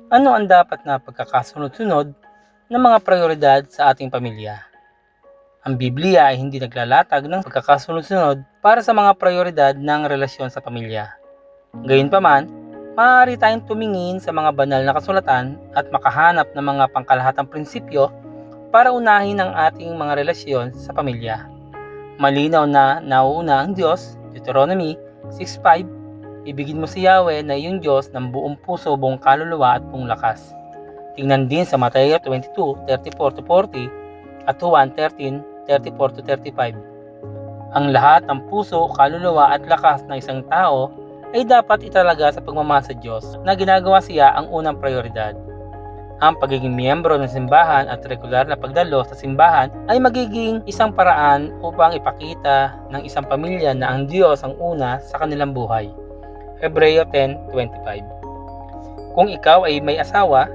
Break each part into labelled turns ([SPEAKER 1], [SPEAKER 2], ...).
[SPEAKER 1] Ano ang dapat na pagkakasunod-sunod ng mga prioridad sa ating pamilya? Ang Biblia ay hindi naglalatag ng pagkakasunod-sunod para sa mga prioridad ng relasyon sa pamilya. Gayunpaman, maaari tayong tumingin sa mga banal na kasulatan at makahanap ng mga pangkalahatang prinsipyo para unahin ang ating mga relasyon sa pamilya. Malinaw na nauuna ang Diyos, Deuteronomy 6:5, ibigin mo si Yahweh na iyong Diyos ng buong puso, buong kaluluwa at buong lakas. Tingnan din sa Mateo 22:34-40 at Juan 13:34-35. Ang lahat ng puso, kaluluwa at lakas ng isang tao ay dapat italaga sa pagmamahal sa Diyos na ginagawa siya ang unang prioridad. Ang pagiging miyembro ng simbahan at regular na pagdalo sa simbahan ay magiging isang paraan upang ipakita ng isang pamilya na ang Diyos ang una sa kanilang buhay. Hebreo 10:25. Kung ikaw ay may asawa,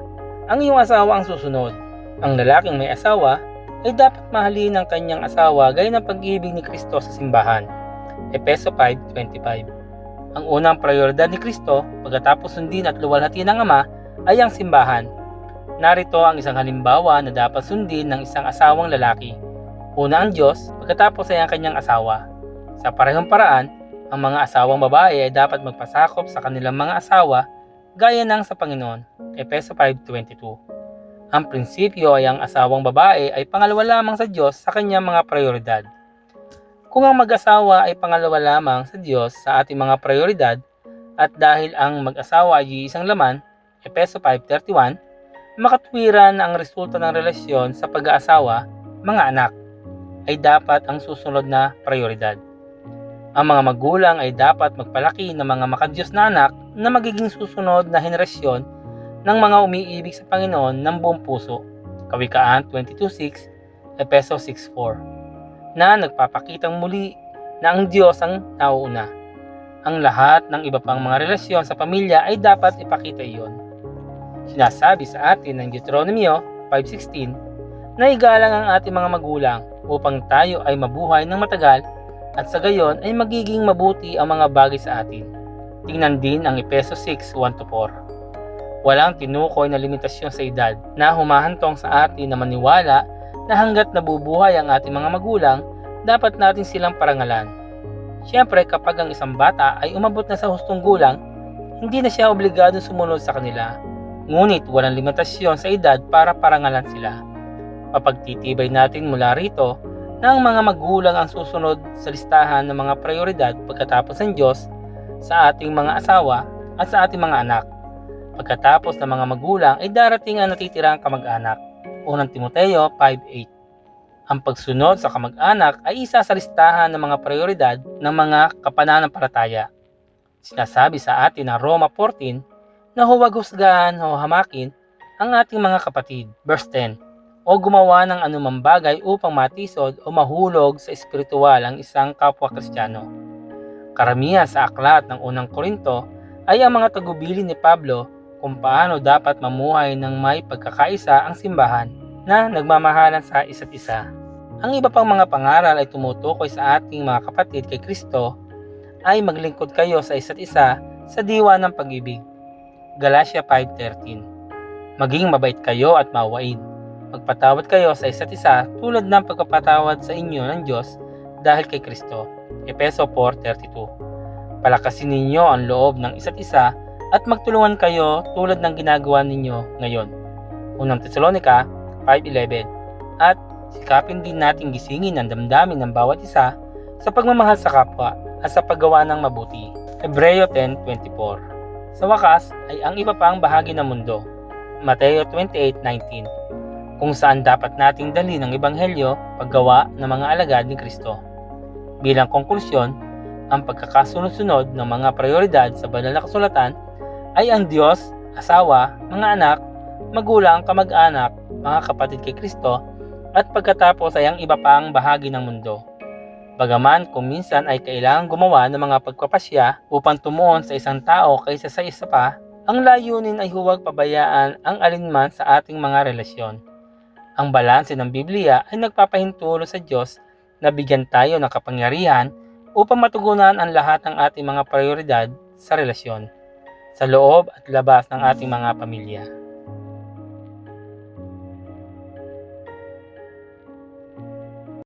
[SPEAKER 1] ang iyong asawa ang susunod. Ang lalaking may asawa ay dapat mahalin ang kanyang asawa gaya ng pag-ibig ni Kristo sa simbahan. Efeso 5:25. Ang unang prioridad ni Kristo pagkatapos sundin at luwalhatiin ng Ama ay ang simbahan. Narito ang isang halimbawa na dapat sundin ng isang asawang lalaki. Una ang Diyos, pagkatapos ay ang kanyang asawa. Sa parehong paraan, ang mga asawang babae ay dapat magpasakop sa kanilang mga asawa gaya ng sa Panginoon. Efeso 5:22. Ang prinsipyo ay ang asawang babae ay pangalawa lamang sa Diyos sa kanyang mga prioridad. Kung ang mag-asawa ay pangalawa lamang sa Diyos sa ating mga prioridad at dahil ang mag-asawa ay isang laman, Efeso 5:31, makatwiran na ang resulta ng relasyon sa pag-aasawa, mga anak, ay dapat ang susunod na prioridad. Ang mga magulang ay dapat magpalaki ng mga makadiyos na anak na magiging susunod na henerasyon ng mga umiibig sa Panginoon ng buong puso. Kawikaan 22:6, Efeso 6:4, na nagpapakitang muli na ang Diyos ang nauuna. Ang lahat ng iba pang mga relasyon sa pamilya ay dapat ipakita iyon. Sinasabi sa atin ng Deuteronomy 5:16 na igalang ang ating mga magulang upang tayo ay mabuhay ng matagal at sa gayon ay magiging mabuti ang mga bagay sa atin. Tingnan din ang Efeso 6:1-4. Walang tinukoy na limitasyon sa edad na humahantong sa atin na maniwala na hanggat nabubuhay ang ating mga magulang, dapat natin silang parangalan. Siyempre, kapag ang isang bata ay umabot na sa hustong gulang, hindi na siya obligado sumunod sa kanila. Ngunit walang limitasyon sa edad para parangalan sila. Mapagtitibay natin mula rito na ang mga magulang ang susunod sa listahan ng mga prioridad pagkatapos ng Diyos sa ating mga asawa at sa ating mga anak. Pagkatapos ng mga magulang ay darating ang natitirang kamag-anak. Unang Timoteo 5:8. Ang pagsunod sa kamag-anak ay isa sa listahan ng mga prioridad ng mga kapananampalataya. Sinasabi sa atin ng Roma 14 na huwag husgahan o hamakin ang ating mga kapatid. Verse 10. O gumawa ng anumang bagay upang matisod o mahulog sa espiritual ang isang kapwa Kristiyano. Karamihan sa aklat ng unang Korinto ay ang mga tagubili ni Pablo kung paano dapat mamuhay ng may pagkakaisa ang simbahan na nagmamahalan sa isa't isa. Ang iba pang mga pangaral ay tumutukoy sa ating mga kapatid kay Kristo ay maglingkod kayo sa isa't isa sa diwa ng pag-ibig. Galatia 5:13. Maging mabait kayo at maawain. Magpatawad kayo sa isa't isa tulad ng pagpapatawad sa inyo ng Diyos dahil kay Kristo. Efeso 4:32. Palakasin ninyo ang loob ng isa't isa at magtulungan kayo tulad ng ginagawa ninyo ngayon. Unang Tesalonica 5:11. At sikapin din nating gisingin ang damdamin ng bawat isa sa pagmamahal sa kapwa at sa paggawa ng mabuti. Hebreo 10:24. Sa wakas ay ang iba pang bahagi ng mundo. Mateo 28:19. Kung saan dapat nating dalhin ang ebanghelyo paggawa ng mga alagad ni Kristo. Bilang konklusyon, ang pagkakasunod-sunod ng mga prioridad sa banal na kasulatan ay ang Diyos, asawa, mga anak, magulang, kamag-anak, mga kapatid kay Kristo, at pagkatapos ay ang iba pang bahagi ng mundo. Bagaman kung minsan ay kailangang gumawa ng mga pagpapasya upang tumuon sa isang tao kaysa sa isa pa, ang layunin ay huwag pabayaan ang alinman sa ating mga relasyon. Ang balanse ng Biblia ay nagpapahintulot sa Diyos na bigyan tayo ng kapangyarihan upang matugunan ang lahat ng ating mga prioridad sa relasyon, sa loob at labas ng ating mga pamilya.